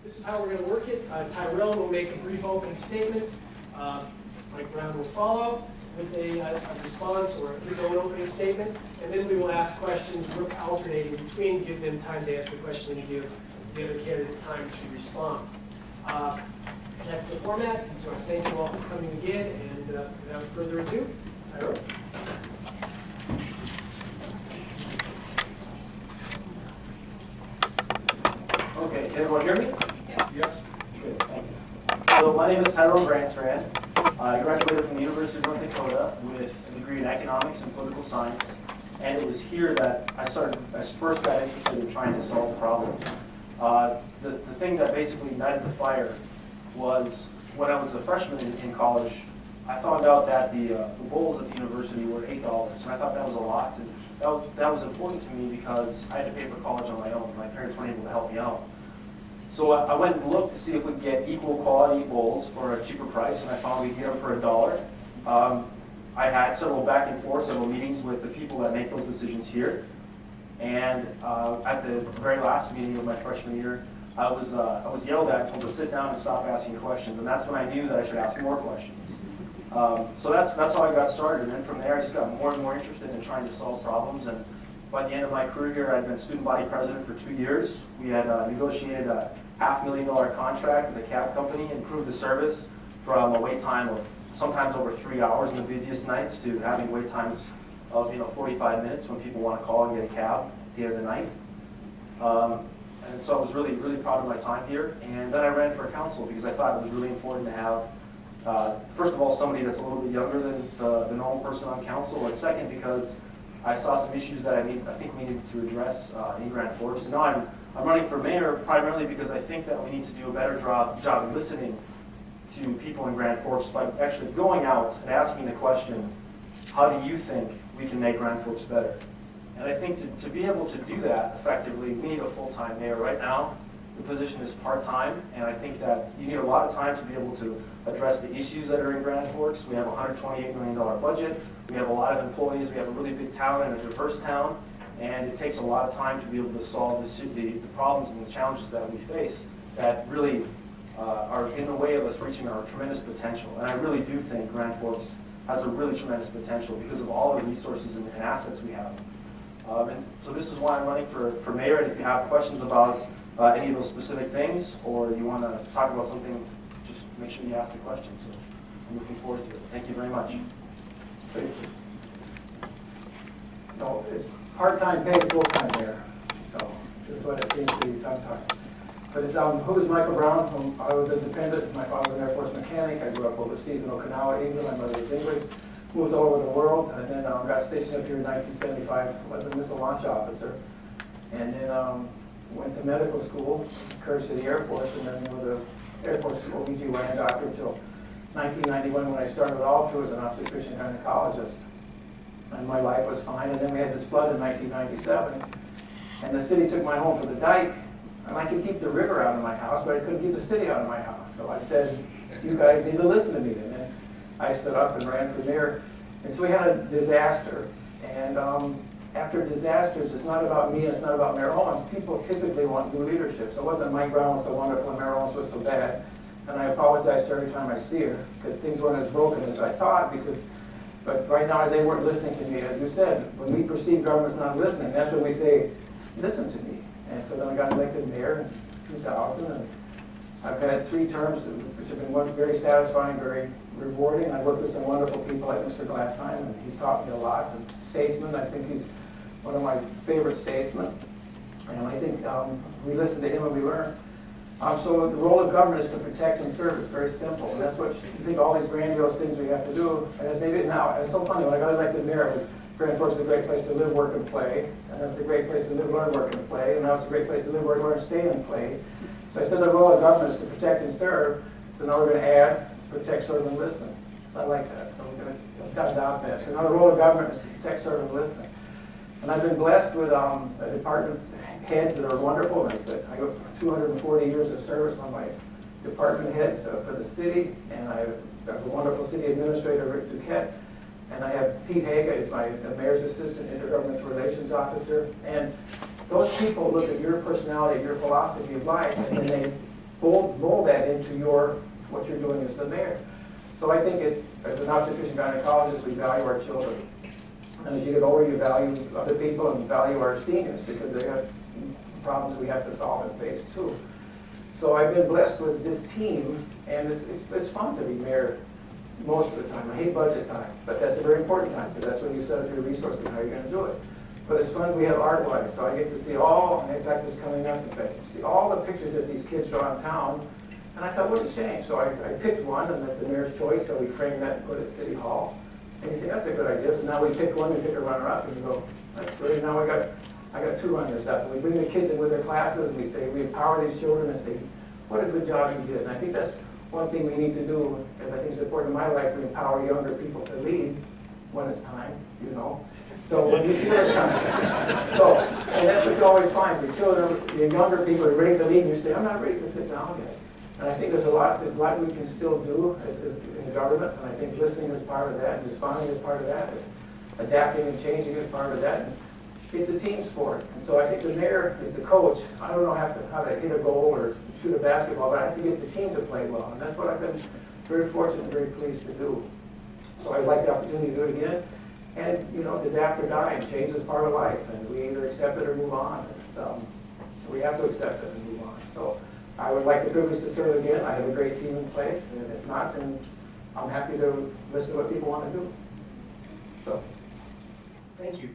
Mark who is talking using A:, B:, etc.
A: This is how we're going to work it. Tyrone will make a brief opening statement. Mike Brown will follow with a response or his own opening statement, and then we will ask questions. We're alternating between, give them time to answer the question and give the other candidate time to respond. That's the format, and so I thank you all for coming again, and without further ado, Tyrone.
B: Okay, can everyone hear me?
A: Yeah.
B: Yes. Good, thank you. So my name is Tyrone Grandstrand. I graduated from the University of North Dakota with a degree in economics and political science, and it was here that I first got interested in trying to solve problems. The thing that basically ignited the fire was when I was a freshman in college, I found out that the bowls at the university were $8, and I thought that was a lot. And that was important to me because I had to pay for college on my own. My parents weren't able to help me out. So I went and looked to see if we could get equal quality bowls for a cheaper price, and I found we could get them for $1. I had several back and forth, several meetings with the people that make those decisions here. And at the very last meeting of my freshman year, I was yelled at and told to sit down and stop asking questions, and that's when I knew that I should ask more questions. So that's how I got started, and then from there I just got more and more interested in trying to solve problems. And by the end of my career here, I'd been student body president for 2 years. We had negotiated a $500,000 contract with a cab company, improved the service from a wait time of sometimes over 3 hours in the busiest nights to having wait times of 45 minutes when people want to call and get a cab at the end of the night. And so I was really, really proud of my time here. And then I ran for council because I thought it was really important to have, first of all, somebody that's a little bit younger than the normal person on council, and second, because I saw some issues that I think we needed to address in Grand Forks. And now I'm running for mayor primarily because I think that we need to do a better job of listening to people in Grand Forks by actually going out and asking the question, how do you think we can make Grand Forks better? And I think to be able to do that effectively, we need a full-time mayor. Right now, the position is part-time, and I think that you need a lot of time to be able to address the issues that are in Grand Forks. We have a $128 million budget. We have a lot of employees. We have a really big town and a diverse town, and it takes a lot of time to be able to solve the problems and the challenges that we face that really are in the way of us reaching our tremendous potential. And I really do think Grand Forks has a really tremendous potential because of all the resources and assets we have. And so this is why I'm running for mayor, and if you have questions about any of those specific things, or you want to talk about something, just make sure you ask the question. So I'm looking forward to it. Thank you very much.
C: Thank you. So it's part-time paid, full-time there. So that's what it seems to be sometimes. But it's who is Michael Brown? I was independent. My father was an Air Force mechanic. I grew up overseas in Okinawa, England. My mother was English. Moved all over the world, and then got stationed up here in 1975. Was a missile launch officer, and then went to medical school, Curtis City Air Force, and then was a Air Force OB/GYN doctor until 1991 when I started all through as an obstetrician gynecologist. And my life was fine. And then we had this flood in 1997, and the city took my home for the dike, and I could keep the river out of my house, but I couldn't keep the city out of my house. So I said, you guys need to listen to me. And then I stood up and ran for mayor. And so we had a disaster. And after disasters, it's not about me, and it's not about Mayor Owens. People typically want new leadership. So it wasn't Mike Brown was so wonderful and Mayor Owens was so bad. And I apologize to every time I see her, because things weren't as broken as I thought. But right now they weren't listening to me. As you said, when we perceive government's not listening, that's when we say, listen to me. And so then I got elected mayor in 2000. And I've had 3 terms, which have been very satisfying, very rewarding. I worked with some wonderful people like Mr. Glassheim, and he's taught me a lot. And statesman, I think he's one of my favorite statesmen. And I think we listen to him and we learn. So the role of government is to protect and serve. It's very simple. And that's what you think all these grandiose things we have to do. And it's maybe now, it's so funny, when I got elected mayor, it was Grand Forks is a great place to live, work, and play. And that's a great place to live, learn, work, and play. And now it's a great place to live, work, learn, stay, and play. So I said the role of government is to protect and serve. So now we're going to add protect, serve, and listen. So I like that. So we're going to cut out that. So now the role of government is to protect, serve, and listen. And I've been blessed with department heads that are wonderful. I got 240 years of service on my department heads for the city, and I have a wonderful city administrator, Rick Duquette, and I have Pete Haga, is my mayor's assistant, intergovernmental relations officer, and those people look at your personality, your philosophy of life, and then they mold that into what you're doing as the mayor. So I think as an obstetrician gynecologist, we value our children. And as you get older, you value other people and value our seniors because they have problems we have to solve and face too. So I've been blessed with this team, and it's fun to be mayor most of the time. I hate budget time, but that's a very important time because that's when you set up your resources and how you're going to do it. But it's fun. We have art wise, so I get to see all, in fact, it's coming up, in fact, see all the pictures that these kids draw in town. And I thought, what a shame. So I picked one, and that's the mayor's choice, so we framed that and put it at City Hall. And you think, that's a good idea. So now we pick one, we pick a runner-up, and we go, that's great. Now I got two runners up. And we bring the kids in with their classes, and we say, we empower these children and say, what a good job you did. And I think that's one thing we need to do, as I think is important in my life, we empower younger people to lead when it's time, you know. So when you feel it's time. So, and that's what you always find. Your children, your younger people are ready to lead, and you say, I'm not ready to sit down yet. And I think there's a lot we can still do as in the government, and I think listening is part of that, and responding is part of that, and adapting and changing is part of that. And it's a team sport, and so I think the mayor is the coach. I don't know how to hit a goal or shoot a basketball, but I have to get the team to play well, and that's what I've been very fortunate and very pleased to do. So I'd like the opportunity to do it again, and you know, it's adapt or die, and change is part of life, and we either accept it or move on. We have to accept it and move on. So I would like the privilege to serve again. I have a great team in place, and if not, then I'm happy to listen to what people want to do. So,
A: Thank you.